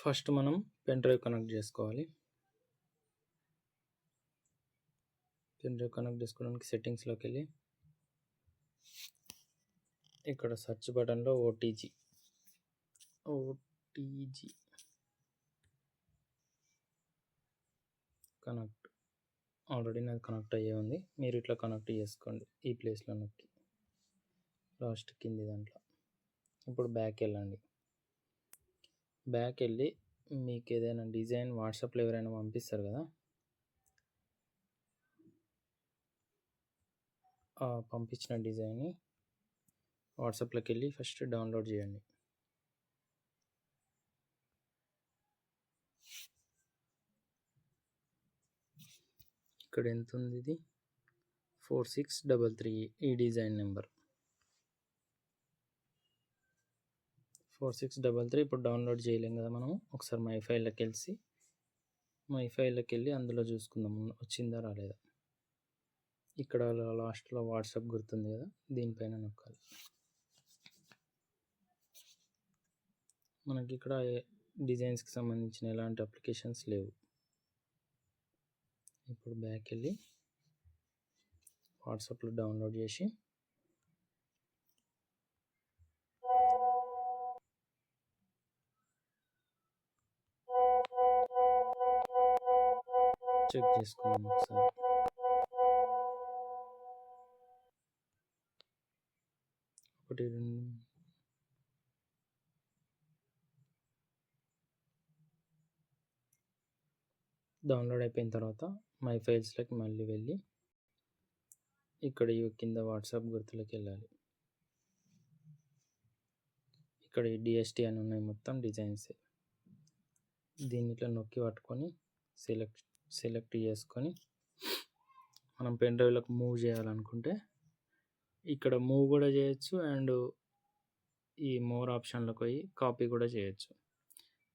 First మనం pen drive connect చేసుకోవాలి. Pen drive connect చేసుకోవడానికి సెట్టింగ్స్లోకి వెళ్ళి ఇక్కడ సెర్చ్ బటన్లో ఓటీజీ కనెక్ట్ ఆల్రెడీ నాది కనెక్ట్ అయ్యే ఉంది. మీరు ఇట్లా కనెక్ట్ చేసుకోండి ఈ ప్లేస్లో నొక్కి లాస్ట్ కింది దాంట్లో. ఇప్పుడు బ్యాక్ వెళ్ళండి. బ్యాక్ వెళ్ళి మీకు ఏదైనా డిజైన్ వాట్సాప్లో ఎవరైనా పంపిస్తారు కదా, పంపించిన డిజైన్ని వాట్సాప్లోకి వెళ్ళి ఫస్ట్ డౌన్లోడ్ చేయండి. ఇక్కడ ఎంత ఉంది? ఇది 4633 ఈ డిజైన్ నెంబర్ 4633. ఇప్పుడు డౌన్లోడ్ చేయలేం కదా మనము. ఒకసారి మై ఫైల్లోకి వెళ్ళి అందులో చూసుకుందాం వచ్చిందా రాలేదా. ఇక్కడ లాస్ట్లో వాట్సాప్ గుర్తుంది కదా, దీనిపైన నొక్కాలి. మనకి ఇక్కడ డిజైన్స్కి సంబంధించిన ఎలాంటి అప్లికేషన్స్ లేవు. ఇప్పుడు బ్యాక్ వెళ్ళి వాట్సాప్లో డౌన్లోడ్ చేసి చెక్ చేసుకుందాం ఒకసారి. ఒకటి డౌన్లోడ్ అయిపోయిన తర్వాత మై ఫైల్స్లోకి మళ్ళీ వెళ్ళి ఇక్కడ కింద వాట్సాప్ గుర్తులోకి వెళ్ళాలి. ఇక్కడ డిఎస్టీ అని ఉన్నాయి, మొత్తం డిజైన్స్. దీన్ని ఇట్లా నొక్కి పట్టుకొని సెలెక్ట్ చేసుకొని మనం పెన్ డ్రైవ్లోకి మూవ్ చేయాలనుకుంటే ఇక్కడ మూవ్ కూడా చేయొచ్చు, అండ్ ఈ మోర్ ఆప్షన్లోకి పోయి కాపీ కూడా చేయొచ్చు.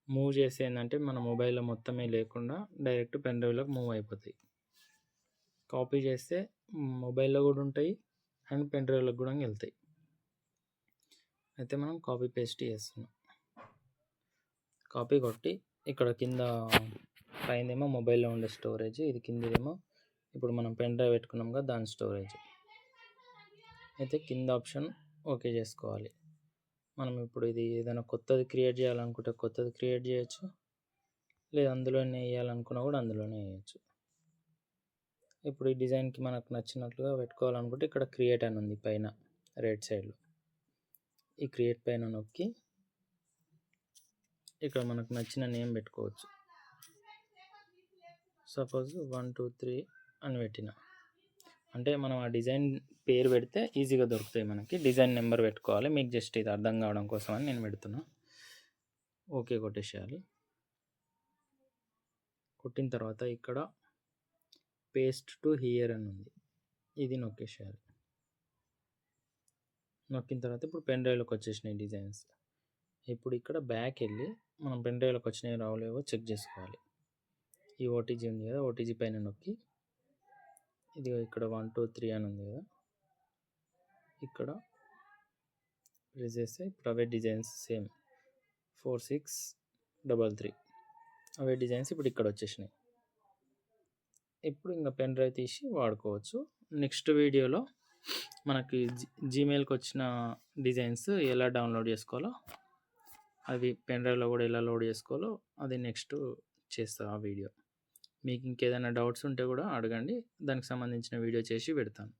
మూవ్ చేసి ఏంటంటే మన మొబైల్లో మొత్తమే లేకుండా డైరెక్ట్ పెన్ డ్రైవ్లోకి మూవ్ అయిపోతాయి. కాపీ చేస్తే మొబైల్లో కూడా ఉంటాయి అండ్ పెన్ డ్రైవ్లోకి కూడా వెళ్తాయి. అయితే మనం కాపీ పేస్ట్ చేస్తున్నాం. కాపీ కొట్టి ఇక్కడ కింద పైనేమో మొబైల్లో ఉండే స్టోరేజ్, ఇది కిందదేమో ఇప్పుడు మనం పెన్ డ్రైవ్ పెట్టుకున్నాం కదా దాని స్టోరేజ్. అయితే కింద ఆప్షన్ ఓకే చేసుకోవాలి. మనం ఇప్పుడు ఇది ఏదైనా కొత్తది క్రియేట్ చేయాలనుకుంటే కొత్తది క్రియేట్ చేయొచ్చు, లేదా అందులోనే వేయాలనుకున్నా కూడా అందులోనే వేయచ్చు. ఇప్పుడు ఈ డిజైన్కి మనకు నచ్చినట్లుగా పెట్టుకోవాలనుకుంటే ఇక్కడ క్రియేట్ అని ఉంది పైన రైట్ సైడ్లో. ఈ క్రియేట్ పైన నొక్కి ఇక్కడ మనకు నచ్చిన నేమ్ పెట్టుకోవచ్చు. సపోజ్ 1 2 3 అని పెట్టిన అంటే మనం ఆ డిజైన్ పేరు పెడితే ఈజీగా దొరుకుతాయి మనకి. డిజైన్ నెంబర్ పెట్టుకోవాలి. మీకు జస్ట్ ఇది అర్థం కావడం కోసం అని నేను పెడుతున్నా. ఓకే కొట్టేసేయాలి. కొట్టిన తర్వాత ఇక్కడ పేస్ట్ టు హియర్ అని ఉంది, ఇది నొక్కేసేయాలి. నొక్కిన తర్వాత ఇప్పుడు పెన్ డ్రైవ్లోకి వచ్చేసినాయి డిజైన్స్. ఇప్పుడు ఇక్కడ బ్యాక్ వెళ్ళి మనం పెన్ డ్రైవ్లోకి వచ్చినాయి రావలేవో చెక్ చేసుకోవాలి. ఈ ఓటీజీ ఉంది కదా, ఓటీజీ పైన నొక్కి ఇది ఇక్కడ 1 2 3 అని ఉంది కదా, ఇక్కడ ప్రెస్ చేస్తే ఇప్పుడు అవే డిజైన్స్ సేమ్ 4633 అవే డిజైన్స్ ఇప్పుడు ఇక్కడ వచ్చేసినాయి. ఇప్పుడు ఇంకా పెన్ డ్రైవ్ తీసి వాడుకోవచ్చు. నెక్స్ట్ వీడియోలో మనకి జీమెయిల్కి వచ్చిన డిజైన్స్ ఎలా డౌన్లోడ్ చేసుకోవాలో, అవి పెన్ డ్రైవ్లో కూడా ఎలా లోడ్ చేసుకోవాలో అది నెక్స్ట్ చేస్తా ఆ వీడియో. మీకు ఇంకేదైనా డౌట్స్ ఉంటే కూడా అడగండి, దానికి సంబంధించిన వీడియో చేసి పెడతాను.